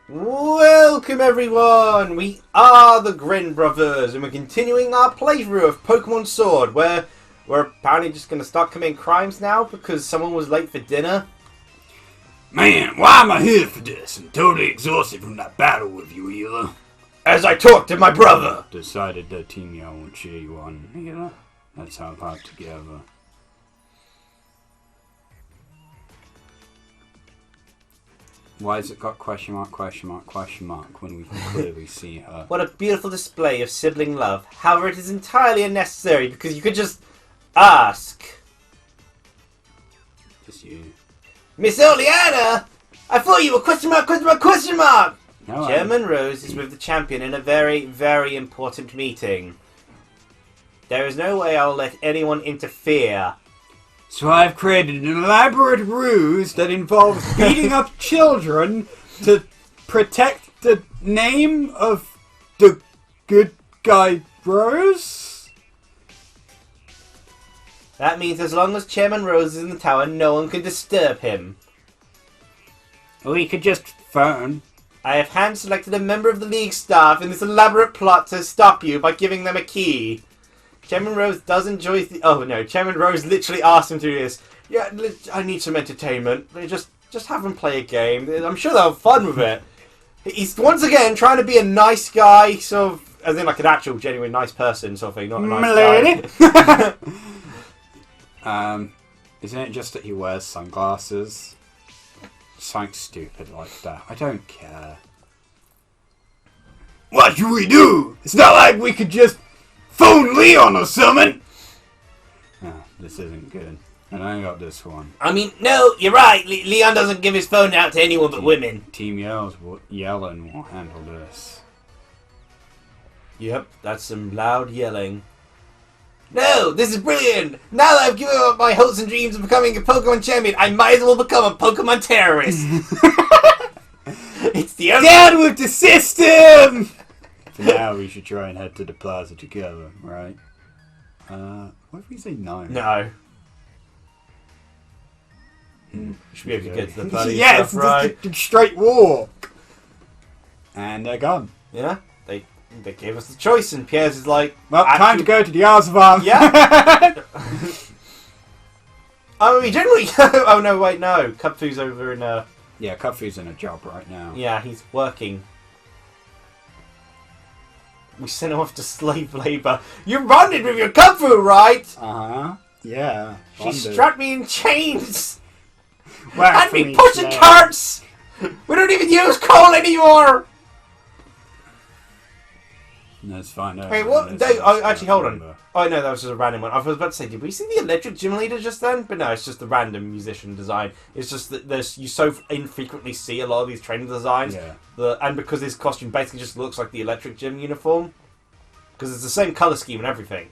Welcome everyone! We are the Grin brothers and we're continuing our playthrough of Pokémon Sword where we're apparently just going to start committing crimes now because someone was late for dinner. Man, why am I here for this? I'm totally exhausted from that battle with you, Hila. As I talked to my brother! Decided that Team Yell won't cheer you on, Hila. Let's help out together. Why has it got question mark when we can clearly see her? What a beautiful display of sibling love. However, it is entirely unnecessary because you could just ask. Just you. Miss Oleana! I thought you were question mark! No, Chairman Rose is with the champion in a very, very important meeting. There is no way I'll let anyone interfere. So I've created an elaborate ruse that involves beating up children to protect the name of the good guy Rose? That means as long as Chairman Rose is in the tower, no one can disturb him. We could just phone. I have hand-selected a member of the League staff in this elaborate plot to stop you by giving them a key. Chairman Rose does enjoy the... Oh no, Chairman Rose literally asked him to do this. Yeah, I need some entertainment. Just have him play a game. I'm sure they'll have fun with it. He's once again trying to be a nice guy, sort of, as in like an actual, genuine nice person sort of thing, not a nice guy. Isn't it just that he wears sunglasses? Something stupid like that. I don't care. What should we do? It's not like we could just phone Leon or something! Oh, this isn't good. And I got this one. I mean, no, you're right. Leon doesn't give his phone out to anyone but women. Team Yelling will handle this. Yep, that's some loud yelling. No, this is brilliant! Now that I've given up my hopes and dreams of becoming a Pokemon champion, I might as well become a Pokemon terrorist! It's the only... Down with the system! For now, we should try and head to the plaza together, right? What if we say no? No. Should be able to get to the plaza. Yeah, stuff, right? It's just a straight walk! And they're gone. Yeah, they gave us the choice, and Pierre's is like... Well, time to go to the Raphaham. Yeah! Oh, we generally go... Oh, no, wait, no. Cupfu's over in... Yeah, Cupfu's in a job right now. Yeah, he's working. We sent him off to slave labour. You bonded with your Cupfu, right? Uh-huh. Yeah. She bonded. strapped me in chains! Well, Had me pushing carts! We don't even use coal anymore! No, it's fine. No, Wait, what? Actually, hold on. Oh, no, that was just a random one. I was about to say, did we see the electric gym leader just then? But no, it's just the random musician design. It's just that you so infrequently see a lot of these training designs. Yeah. And because his costume basically just looks like the electric gym uniform. Because it's the same colour scheme and everything.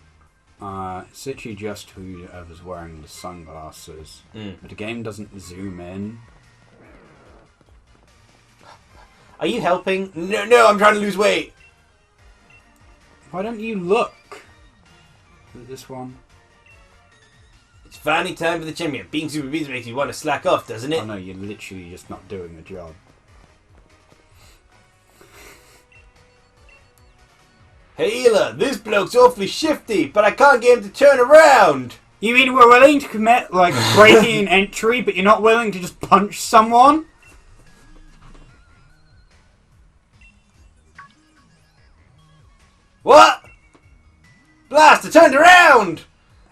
It's literally just whoever's wearing the sunglasses. But the game doesn't zoom in. Are you helping? No, I'm trying to lose weight. Why don't you look? Is it this one? It's finally time for the champion. Being super busy makes you want to slack off, doesn't it? Oh no, you're literally just not doing the job. Hey Hila, this bloke's awfully shifty, but I can't get him to turn around. You mean we're willing to commit, like, breaking an entry, but you're not willing to just punch someone? What? Blast, I turned around!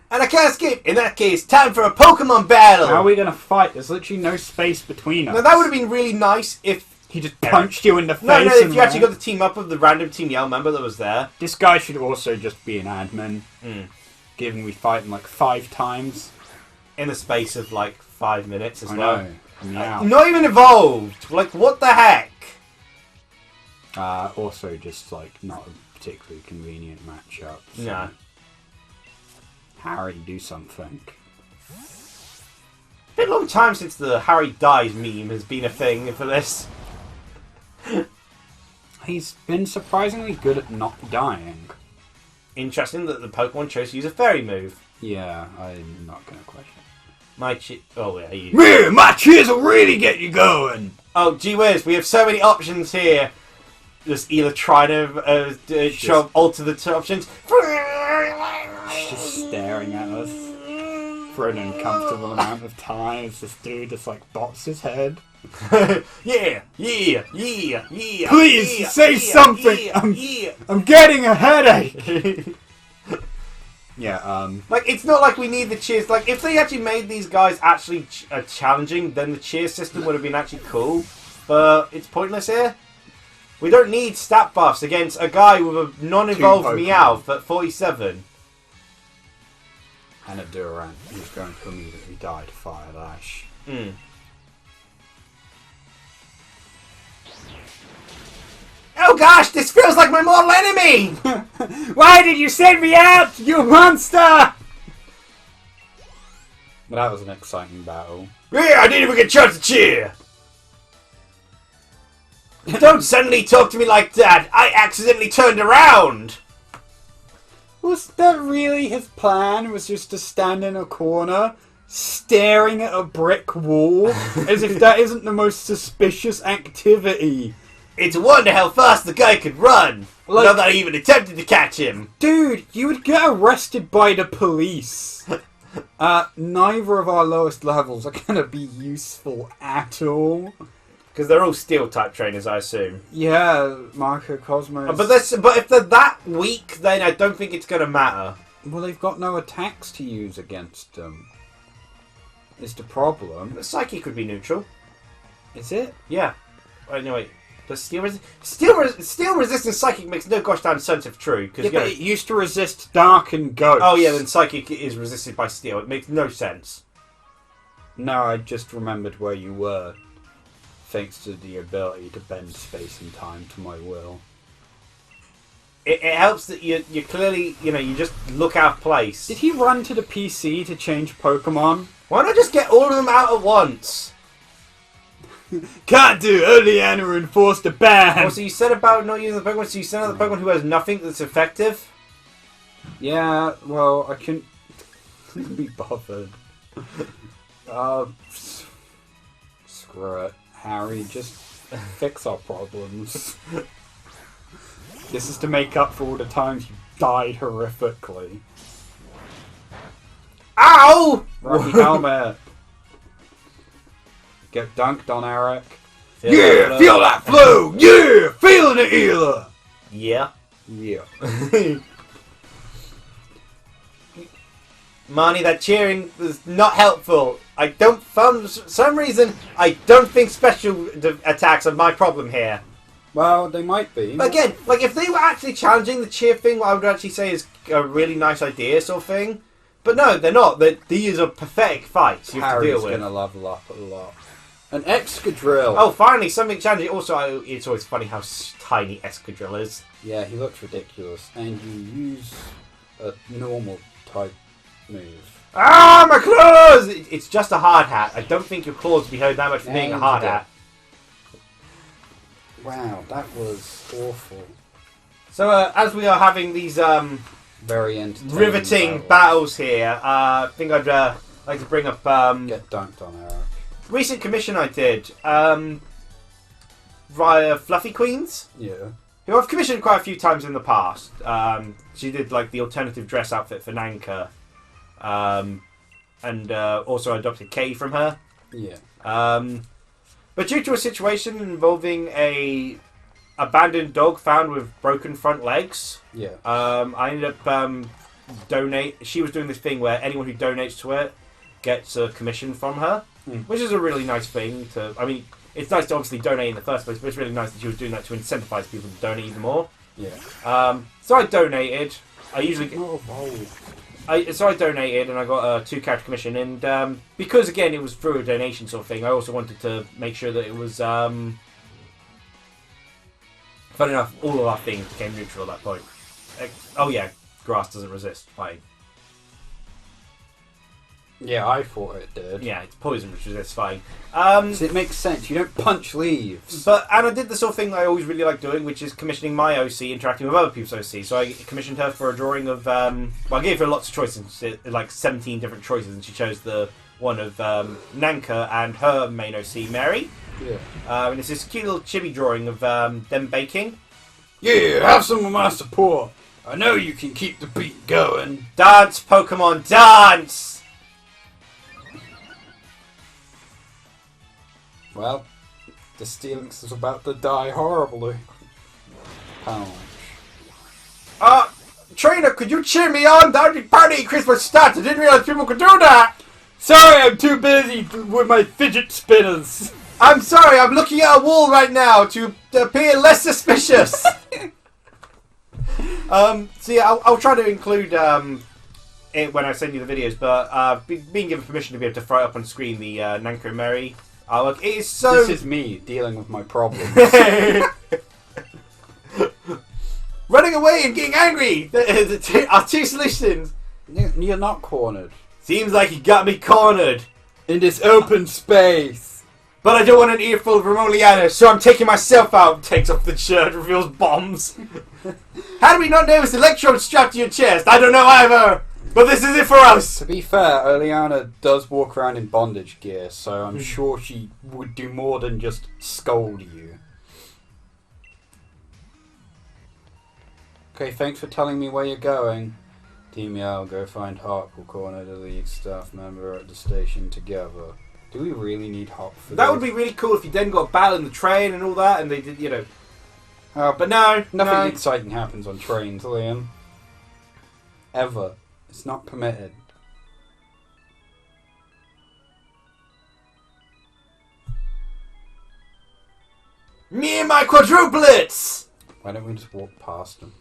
And I can't escape. In that case, time for a Pokemon battle! How are we going to fight? There's literally no space between us. Now that would have been really nice if... He just punched you in the face. No, if you actually got the team up of the random Team Yell member that was there. This guy should also just be an admin. Given we fight him like 5 times. In the space of like 5 minutes as well. I know. Not even evolved! Like, what the heck? Also just like not a particularly convenient matchup. So. No. Harry, do something. Been a long time since the Harry dies meme has been a thing for this. He's been surprisingly good at not dying. Interesting that the Pokemon chose to use a fairy move. Yeah, I'm not going to question. My chi... Oh, yeah, you... Man, my cheers will really get you going! Oh, gee whiz, we have so many options here. Just either trying to alter the options. She's just staring at us for an uncomfortable amount of time as this dude just like bops his head. Yeah. Please say something. I'm getting a headache. Yeah. Like, it's not like we need the cheers. Like, if they actually made these guys actually challenging, then the cheer system would have been actually cool. But it's pointless here. We don't need stat buffs against a guy with a non-evolved Meowth at 47. And a Durant who's going to immediately die to Fire Lash. Oh gosh, this feels like my mortal enemy! Why did you send me out, you monster? But that was an exciting battle. Yeah, I didn't even get a chance to cheer! Don't suddenly talk to me like that! I accidentally turned around! Was that really his plan? Was just to stand in a corner, staring at a brick wall, as if that isn't the most suspicious activity? It's a wonder how fast the guy could run! Like, not that I even attempted to catch him! Dude, you would get arrested by the police! Neither of our lowest levels are going to be useful at all. Because they're all Steel-type trainers, I assume. Yeah, Marco Cosmos. But if they're that weak, then I don't think it's going to matter. Well, they've got no attacks to use against them. Is the problem. The Psyche could be neutral. Is it? Yeah. Anyway, the Steel resistance Psychic makes no gosh darn sense if true. Yeah, but it used to resist Dark and Ghost. Oh yeah, then Psychic is resisted by Steel. It makes no sense. No, I just remembered where you were. Thanks to the ability to bend space and time to my will. It helps that you clearly, you just look out of place. Did he run to the PC to change Pokemon? Why not just get all of them out at once? Can't do, only Anna enforced a ban! Oh, so you said about not using the Pokemon, so you sent out the Pokemon who has nothing that's effective? Yeah, well, I couldn't be bothered. Screw it. Harry, just fix our problems. This is to make up for all the times you died horrifically. Ow! Rocky helmet. Get dunked on, Eric. Feel that flow! Yeah! Feeling it, Ela! Yeah. Yeah. Marnie, that cheering was not helpful. For some reason, I don't think special attacks are my problem here. Well, they might be. But again, like, if they were actually challenging the cheer thing, what I would actually say is a really nice idea sort of thing. But no, they're not. These are pathetic fights you have to deal with. Harry's going to level up a lot. An Excadrill. Oh, finally, something challenging. Also, it's always funny how tiny Excadrill is. Yeah, he looks ridiculous. And you use a normal type move. Ah, my claws! It's just a hard hat. I don't think your claws will be hurt that much for being a hard hat. Wow, that was awful. So, as we are having these very entertaining riveting battles here, I think I'd like to bring up get dunked on, Eric. Recent commission I did via Fluffy Queens. Yeah. Who I've commissioned quite a few times in the past. She did like the alternative dress outfit for Nanka. And also adopted Kay from her. Yeah. But due to a situation involving a abandoned dog found with broken front legs, yeah. I ended up she was doing this thing where anyone who donates to it gets a commission from her, which is a really nice thing to. I mean, it's nice to obviously donate in the first place, but it's really nice that she was doing that to incentivize people to donate even more. Yeah. So I donated. I usually get. Oh, So I donated and I got a 2-character commission, and because again it was through a donation sort of thing, I also wanted to make sure that it was fun enough. All of our things became neutral at that point. Oh yeah, grass doesn't resist fighting. yeah, I thought it did. Yeah, it's poison which resists fighting. So it makes sense. You don't punch leaves. And I did the sort of thing that I always really like doing, which is commissioning my OC interacting with other people's OC. So I commissioned her for a drawing of. Well, I gave her lots of choices, like 17 different choices, and she chose the one of Nanka and her main OC, Mary. Yeah. And it's this cute little chibi drawing of them baking. Yeah, have some of my support. I know you can keep the beat going. Dance, Pokemon, dance! Well, the Steelix is about to die horribly. Ouch. Trainer, could you cheer me on? That would be party Christmas stats. I didn't realize people could do that. Sorry, I'm too busy with my fidget spinners. I'm sorry, I'm looking at a wall right now to appear less suspicious. So yeah, I'll try to include it when I send you the videos, but being given permission to be able to throw it up on screen the Nanko Mary artwork, it is so... This is me dealing with my problems. Running away and getting angry are two solutions. You're not cornered. Seems like you got me cornered. In this open space. But I don't want an earful of Remoliana, so I'm taking myself out. Takes off the shirt, reveals bombs. How do we not notice electrodes strapped to your chest? I don't know either. But this is it for us. To be fair, Oleana does walk around in bondage gear, so I'm sure she would do more than just scold you. Okay, thanks for telling me where you're going. Team Yell, go find Hop. We'll corner the League staff member at the station together. Do we really need Hop for That this? would be really cool if you then got a battle in the train and all that, and they did, you know. But no, Nothing exciting happens on trains, Liam. Ever. It's not permitted. Me and my quadruplets! Why don't we just walk past them?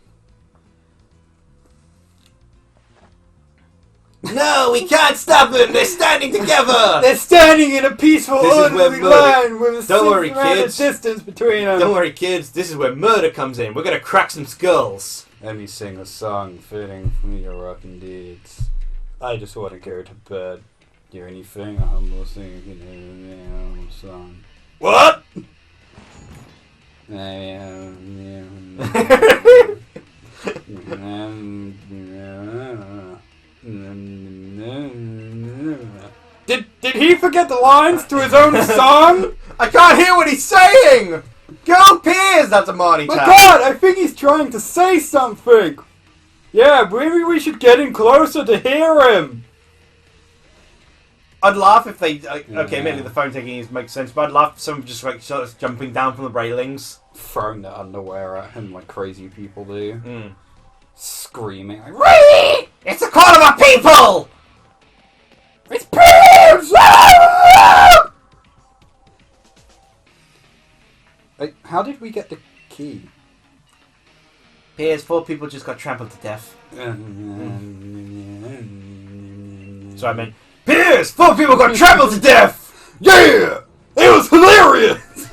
No, we can't stop them! They're standing together! They're standing in a peaceful, This is where orderly murder- line with a Don't worry, safe amount of kids. distance between them. Don't worry, kids, this is where murder comes in. We're gonna crack some skulls. Let me sing a song fitting from your rockin' deeds. I just want to go to bed. Do anything a humble singer can do in a humble song. What? Did he forget the lines to his own song? I can't hear what he's saying! Go Piers! That's a Marty My tap. God, I think he's trying to say something. Yeah, maybe we should get in closer to hear him. I'd laugh if they... okay, maybe the phone taking it makes sense, but I'd laugh if someone just like sort of jumping down from the railings. Throwing their underwear at him like crazy people do. Screaming like, Really? It's a call of our people! it's Piers! Like, how did we get the key? Piers, 4 people just got trampled to death. So I meant, Piers, 4 people got trampled to death! Yeah! It was hilarious!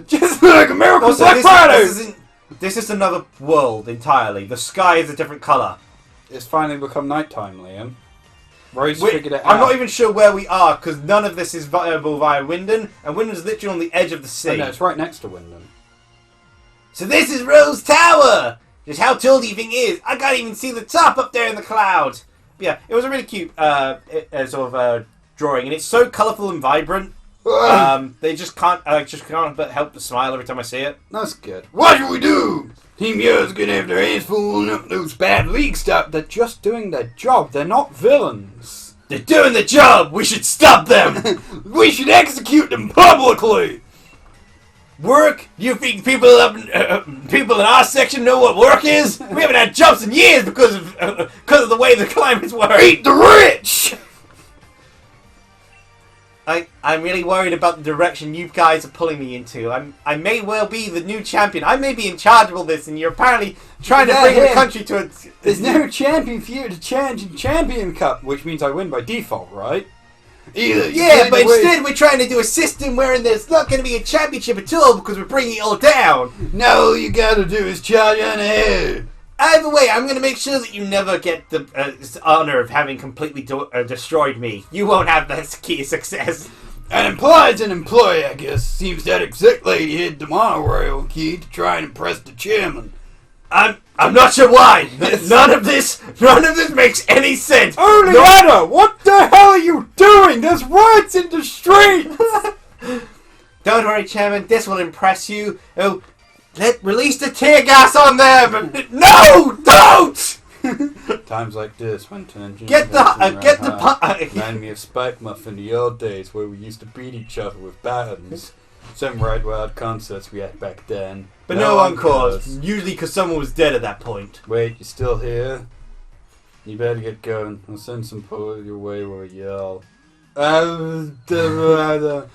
Just like American Also, Black Friday! this is another world entirely. The sky is a different colour. It's finally become nighttime, Liam. Rose figured it out. I'm not even sure where we are, because none of this is viable via Wyndon, and Wyndon's literally on the edge of the sea. Oh, no, it's right next to Wyndon. So this is Rose Tower! Just how tall do you think it is? I can't even see the top up there in the clouds! But yeah, it was a really cute sort of drawing, and it's so colourful and vibrant. They just can't, but help but smile every time I see it. That's good. What should we do? Team Yo's gonna have their hands full up those bad league stuff. They're just doing their job. They're not villains. They're doing the job! We should stop them! We should execute them publicly. Work? You think people in our section know what work is? We haven't had jobs in years because of the way the climates work. Eat the rich. I'm really worried about the direction you guys are pulling me into. I may well be the new champion. I may be in charge of all this, and you're apparently trying to bring the country to its... There's no champion for you to challenge in Champion Cup, which means I win by default, right? Yeah, but instead we're trying to do a system wherein there's not going to be a championship at all because we're bringing it all down. No, all you gotta do is charge on ahead. Either way, I'm going to make sure that you never get the honour of having completely destroyed me. You won't have that key to success. An employee's an employee, I guess. Seems that exec lady hid the monorail key to try and impress the chairman. I'm not sure why. None of this makes any sense. Oleana, what the hell are you doing? There's riots in the streets. Don't worry, Chairman. This will impress you. Oh, release the tear gas on them. No, don't. Times like this, when tension Remind me of Spike Muff in the old days where we used to beat each other with batons. Some right wild concerts we had back then. But no one caused. Usually because someone was dead at that point. Wait, you still here? You better get going. I'll send some poet your way where we yell. Gotta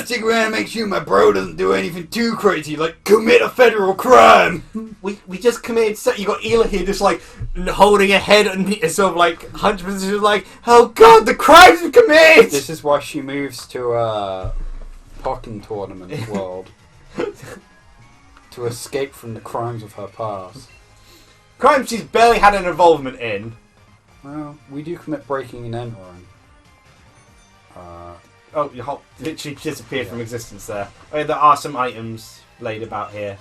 stick around and make sure my bro doesn't do anything too crazy, like commit a federal crime. We just committed. So you got Ela here, just like holding her head and sort of like 100% like, oh god, the crimes we committed. This is why she moves to Pokémon tournament world to escape from the crimes of her past. Crimes she's barely had an involvement in. Well, we do commit breaking and entering. Oh, your whole literally disappeared from existence there. Oh, yeah, there are some items laid about here.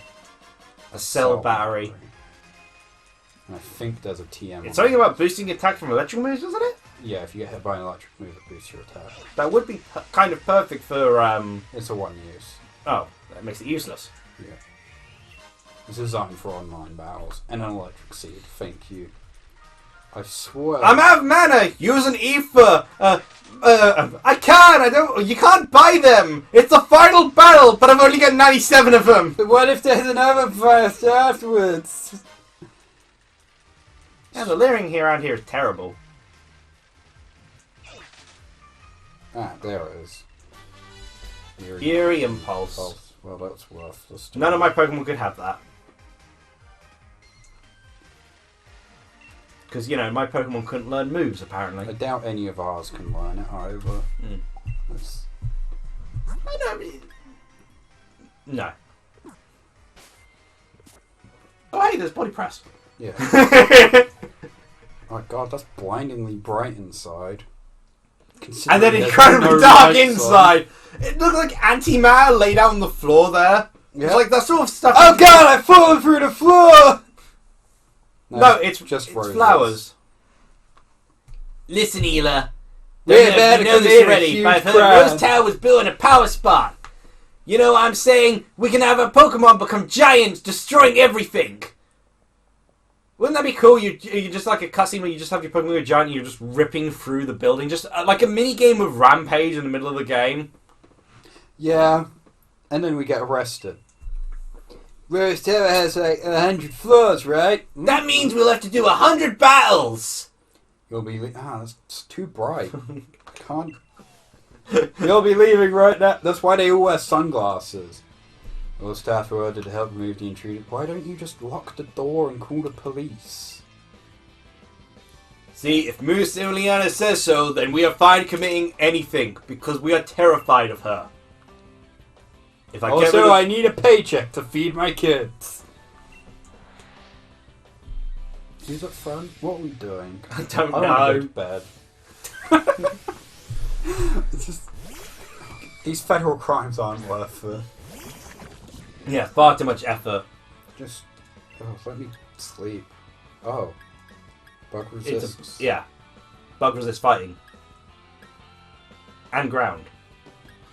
A cell battery. And I think there's a TM. It's something about boosting attack from electrical moves, isn't it? Yeah, if you get hit by an electric move, it boosts your attack. That would be kind of perfect for. It's a one use. Oh, that makes it useless. Yeah. It's designed for online battles. And an electric seed. Thank you. I swear. I'm out of mana. Use an ether. I can't. I don't. You can't buy them. It's the final battle, but I've only got 97 of them. But what if there's another fight afterwards? Yeah, the leering here around here is terrible. Ah, there it is. Eerie Impulse. Well, that's worthless. None of my Pokemon could have that. Because, you know, my Pokemon couldn't learn moves, apparently. I doubt any of ours can learn it either. I don't... No. Oh, hey, there's Body Press. Yeah. Oh god, that's blindingly bright inside. And then incredibly dark inside. It looked like antimatter laid out on the floor there. Yeah. It's like that sort of stuff. Oh god, I've fallen through the floor! No, it's just flowers. Listen, Ela. We know this already, but I've heard Rose Tower was built in a power spot. You know what I'm saying? We can have a Pokemon become giants, destroying everything. Wouldn't that be cool? You just like a cutscene where you just have your Pokemon go giant and you're just ripping through the building. Just like a mini game of Rampage in the middle of the game. Yeah. And then we get arrested. Rose Tower has like 100 floors, right? That means we'll have to do 100 battles! You'll be... that's too bright. Can't... You'll be leaving right now. That's why they all wear sunglasses. All the staff are ordered to help remove the intruder. Why don't you just lock the door and call the police? See, if Moose Ileana says so, then we are fine committing anything, because we are terrified of her. If I also, I need a paycheck to feed my kids. Is it fun? What are we doing? I don't know. I want to go to bed. It's just... These federal crimes aren't worth it. Yeah, far too much effort. Just... Oh, let me sleep. Oh. Bug resist. Yeah. Bug resist fighting. And ground.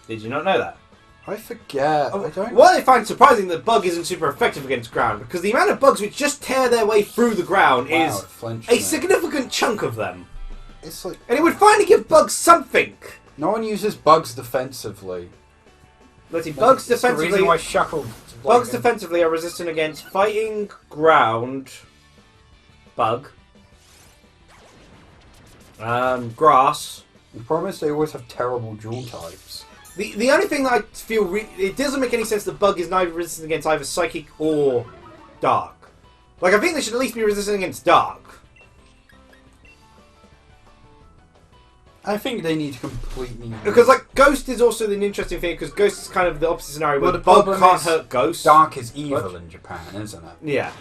Did you not know that? I forget. I don't... What I find surprising that bug isn't super effective against ground, because the amount of bugs which just tear their way through the ground is a significant chunk of them. It's like... And it would finally give bugs something. No one uses bugs defensively. Let's see, bugs defensively... The reason why Shuckle... Bugs defensively are resistant against fighting, ground, bug, grass. The problem is they always have terrible dual types. The only thing that I feel... it doesn't make any sense that bug is neither resistant against either psychic or dark. Like, I think they should at least be resistant against dark. I think they need to completely... Because, like, Ghost is also an interesting thing, because Ghost is kind of the opposite scenario, where the bug can't hurt Ghost. Dark is evil in Japan, isn't it? Yeah.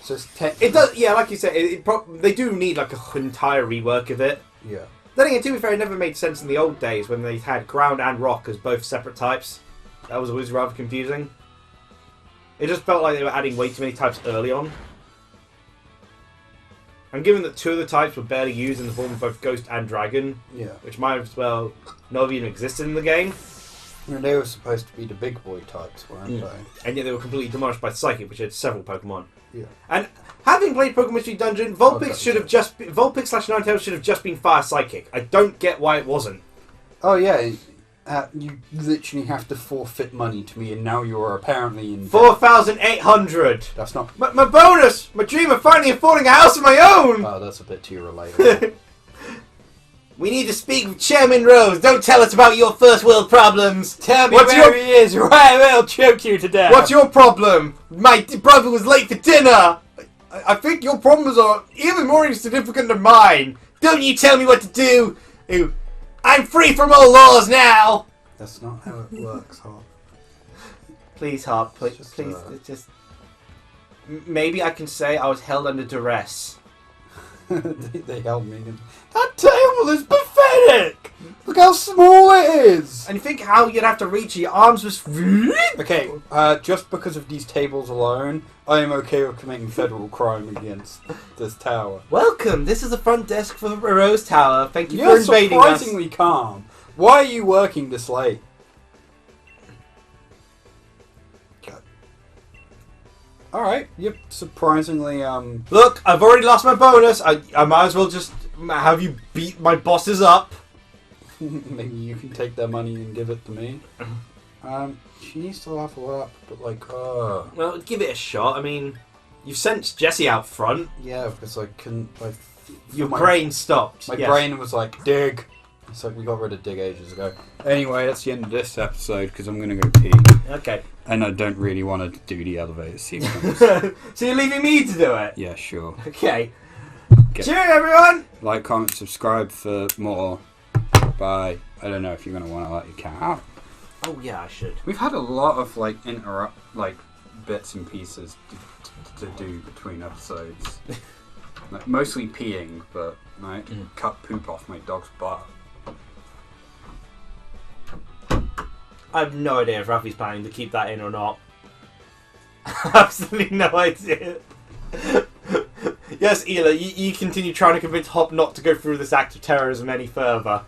So it's it does, yeah, like you said, they do need, like, an entire rework of it. Yeah. Then again, to be fair, it never made sense in the old days when they had ground and rock as both separate types. That was always rather confusing. It just felt like they were adding way too many types early on. And given that two of the types were barely used in the form of both Ghost and Dragon, yeah, which might as well not have even existed in the game, And they were supposed to be the big boy types, weren't they? And yet they were completely demolished by Psychic, which had several Pokemon. Yeah. And having played Pokemon Mystery Dungeon, Vulpix Vulpix/Ninetales should have just been Fire Psychic. I don't get why it wasn't. Oh yeah, you literally have to forfeit money to me, and now you are apparently in 4,800. That's not. My bonus! My dream of finally affording a house of my own! Oh, that's a bit too relatable. We need to speak with Chairman Rose. Don't tell us about your first world problems. Tell me What's where he is, or I will choke you to death. What's your problem? My brother was late for dinner. I think your problems are even more insignificant than mine. Don't you tell me what to do. I'm free from all laws now. That's not how it works, Hop. Please, Hop. Please, just. Maybe I can say I was held under duress. they held me. That table is pathetic! Look how small it is! And you think how you'd have to reach your arms was... Okay, just because of these tables alone, I am okay with committing federal crime against this tower. Welcome, this is the front desk for Rose Tower. Thank you You're for invading us. surprisingly calm. Why are you working this late? Alright, you're surprisingly, Look, I've already lost my bonus. I might as well just have you beat my bosses up. maybe you can take their money and give it to me. She needs to level up, but like, Well, give it a shot. I mean, you've sent Jesse out front. yeah, because I couldn't, Your brain stopped. My Yes. brain was like, dig. It's like we got rid of dig ages ago. Anyway, that's the end of this episode because I'm going to go pee. Okay. And I don't really want to do the elevator sequence. So you're leaving me to do it? Yeah, sure. Okay. Cheers, everyone! Like, comment, subscribe for more. Bye. I don't know if you're going to want to let your cat out. Oh, yeah, I should. We've had a lot of, like, bits and pieces to do between episodes. Like, mostly peeing, but I cut poop off my dog's butt. I have no idea if Rafi's planning to keep that in or not. Absolutely no idea. Yes, Ela, you continue trying to convince Hop not to go through this act of terrorism any further.